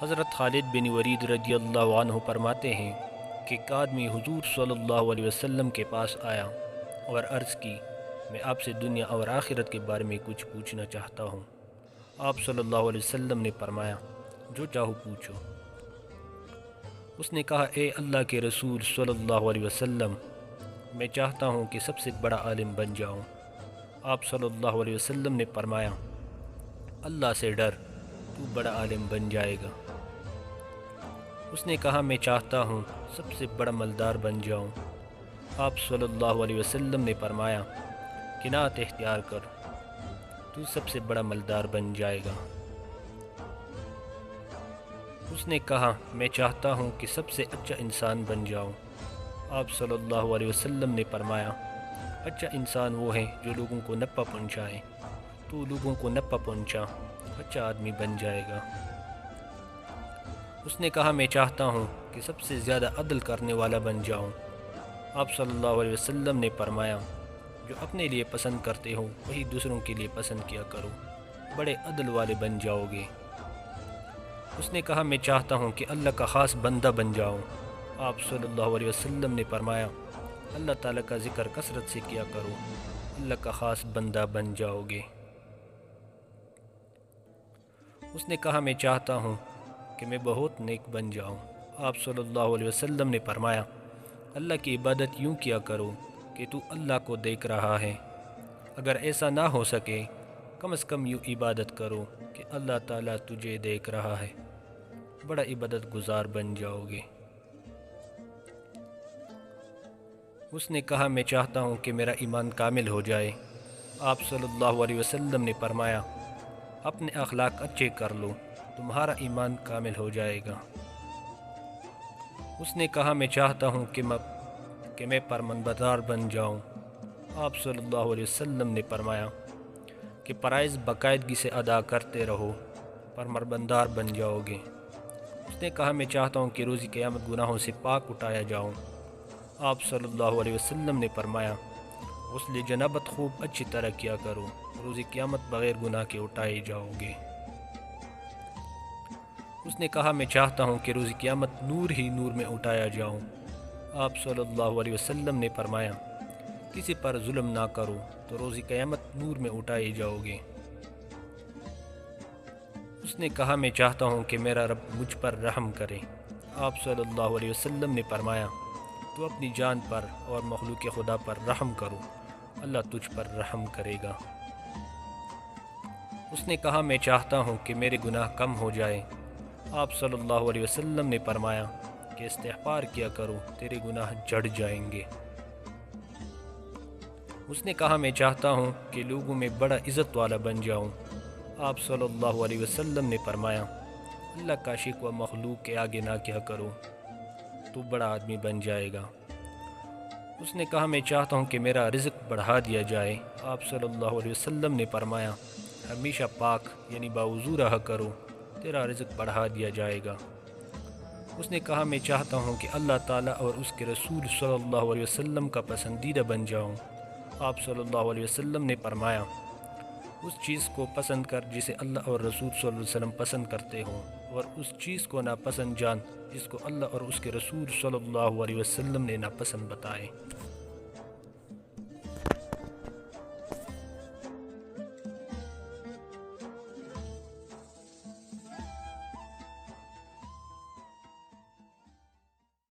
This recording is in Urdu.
حضرت خالد بن ولید رضی اللہ عنہ فرماتے ہیں کہ ایک آدمی حضور صلی اللہ علیہ وسلم کے پاس آیا اور عرض کی، میں آپ سے دنیا اور آخرت کے بارے میں کچھ پوچھنا چاہتا ہوں۔ آپ صلی اللہ علیہ وسلم نے فرمایا، جو چاہو پوچھو۔ اس نے کہا، اے اللہ کے رسول صلی اللہ علیہ وسلم، میں چاہتا ہوں کہ سب سے بڑا عالم بن جاؤں۔ آپ صلی اللہ علیہ وسلم نے فرمایا، اللہ سے ڈر، تو بڑا عالم بن جائے گا۔ اس نے کہا، میں چاہتا ہوں سب سے بڑا مالدار بن جاؤں۔ آپ صلی اللہ علیہ وسلم نے فرمایا، قناعت اختیار کر، تو سب سے بڑا مالدار بن جائے گا۔ اس نے کہا، میں چاہتا ہوں کہ سب سے اچھا انسان بن جاؤں۔ آپ صلی اللہ علیہ وسلم نے فرمایا، اچھا انسان وہ ہے جو لوگوں کو نفع پہنچائے۔ تو لوگوں کو نفع پہنچا، اچھا آدمی بن جائے گا۔ اس نے کہا، میں چاہتا ہوں کہ سب سے زیادہ عدل کرنے والا بن جاؤں۔ آپ صلی اللہ علیہ وسلم نے فرمایا، جو اپنے لیے پسند کرتے ہو وہی دوسروں کے لیے پسند کیا کرو، بڑے عدل والے بن جاؤ گے۔ اس نے کہا، میں چاہتا ہوں کہ اللہ کا خاص بندہ بن جاؤں۔ آپ صلی اللہ علیہ وسلم نے فرمایا، اللہ تعالیٰ کا ذکر کثرت سے کیا کرو، اللہ کا خاص بندہ بن جاؤ گے۔ اس نے کہا، میں چاہتا ہوں کہ میں بہت نیک بن جاؤں۔ آپ صلی اللہ علیہ وسلم نے فرمایا، اللہ کی عبادت یوں کیا کرو کہ تو اللہ کو دیکھ رہا ہے۔ اگر ایسا نہ ہو سکے، کم از کم یوں عبادت کرو کہ اللہ تعالیٰ تجھے دیکھ رہا ہے، بڑا عبادت گزار بن جاؤ گے۔ اس نے کہا، میں چاہتا ہوں کہ میرا ایمان کامل ہو جائے۔ آپ صلی اللہ علیہ وسلم نے فرمایا، اپنے اخلاق اچھے کر لو، تمہارا ایمان کامل ہو جائے گا۔ اس نے کہا، میں چاہتا ہوں کہ میں فرمانبردار بن جاؤں۔ آپ صلی اللہ علیہ وسلم نے فرمایا کہ فرائض باقاعدگی سے ادا کرتے رہو، فرمانبردار بن جاؤ گے۔ اس نے کہا، میں چاہتا ہوں کہ روز قیامت گناہوں سے پاک اٹھایا جاؤں۔ آپ صلی اللہ علیہ وسلم نے فرمایا، غسل جنابت خوب اچھی طرح کیا کرو، روز قیامت بغیر گناہ کے اٹھائے جاؤ گے۔ اس نے کہا، میں چاہتا ہوں کہ روز قیامت نور ہی نور میں اٹھایا جاؤں۔ آپ صلی اللہ علیہ وسلم نے فرمایا، کسی پر ظلم نہ کرو تو روز قیامت نور میں اٹھائے جاؤ گے۔ اس نے کہا، میں چاہتا ہوں کہ میرا رب مجھ پر رحم کرے۔ آپ صلی اللہ علیہ وسلم نے فرمایا، تو اپنی جان پر اور مخلوق خدا پر رحم کرو، اللہ تجھ پر رحم کرے گا۔ اس نے کہا، میں چاہتا ہوں کہ میرے گناہ کم ہو جائے۔ آپ صلی اللہ علیہ وسلم نے فرمایا کہ استغفار کیا کرو، تیرے گناہ جھڑ جائیں گے۔ اس نے کہا، میں چاہتا ہوں کہ لوگوں میں بڑا عزت والا بن جاؤں۔ آپ صلی اللہ علیہ وسلم نے فرمایا، اللہ کا شکوہ مخلوق کے آگے نہ کیا کرو، تو بڑا آدمی بن جائے گا۔ اس نے کہا، میں چاہتا ہوں کہ میرا رزق بڑھا دیا جائے۔ آپ صلی اللہ علیہ وسلم نے فرمایا، ہمیشہ پاک یعنی باوضو رہا کرو، تیرا رزق بڑھا دیا جائے گا۔ اس نے کہا، میں چاہتا ہوں کہ اللہ تعالیٰ اور اس کے رسول صلی اللہ علیہ وسلم کا پسندیدہ بن جاؤں۔ آپ صلی اللہ علیہ وسلم نے فرمایا، اس چیز کو پسند کر جسے اللہ اور رسول صلی اللہ علیہ وسلم پسند کرتے ہوں، اور اس چیز کو ناپسند جان جس کو اللہ اور اس کے رسول صلی اللہ علیہ وسلم نے ناپسند بتائے۔